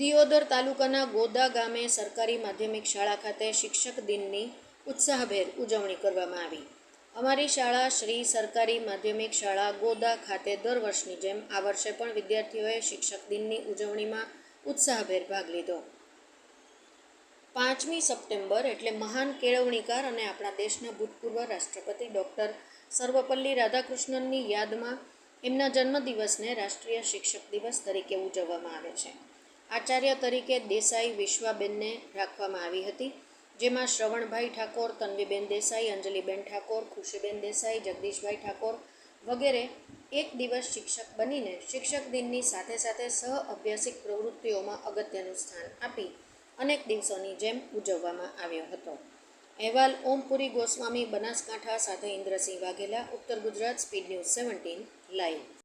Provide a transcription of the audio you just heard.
દિયોદર તાલુકાના ગોદા ગામે સરકારી માધ્યમિક શાળા ખાતે શિક્ષક દિનની ઉત્સાહભેર ઉજવણી કરવામાં આવી. અમારી શાળા શ્રી સરકારી માધ્યમિક શાળા ગોદા ખાતે દર વર્ષની જેમ આ વર્ષે પણ વિદ્યાર્થીઓએ શિક્ષક દિનની ઉજવણીમાં ઉત્સાહભેર ભાગ લીધો. 5મી સપ્ટેમ્બર એટલે મહાન કેળવણીકાર અને આપણા દેશના ભૂતપૂર્વ રાષ્ટ્રપતિ ડૉક્ટર સર્વપલ્લી રાધાકૃષ્ણનની યાદમાં એમના જન્મદિવસને રાષ્ટ્રીય શિક્ષક દિવસ તરીકે ઉજવવામાં આવે છે. આચાર્ય તરીકે દેસાઈ વિશ્વાબેનને રાખવામાં આવી હતી, જેમાં શ્રવણભાઈ ઠાકોર, તન્વીબેન દેસાઈ, અંજલિબેન ઠાકોર, ખુશીબેન દેસાઈ, જગદીશભાઈ ઠાકોર વગેરે એક દિવસ શિક્ષક બનીને શિક્ષક દિનની સાથે સાથે સહ અભ્યાસિક પ્રવૃત્તિઓમાં અગત્યનું સ્થાન આપી અનેક દિવસોની જેમ ઉજવવામાં આવ્યો હતો. અહેવાલ ઓમપુરી ગોસ્વામી, બનાસકાંઠા. સાથે ઇન્દ્રસિંહ વાઘેલા, ઉત્તર ગુજરાત સ્પીડ ન્યૂઝ 17 લાઈવ.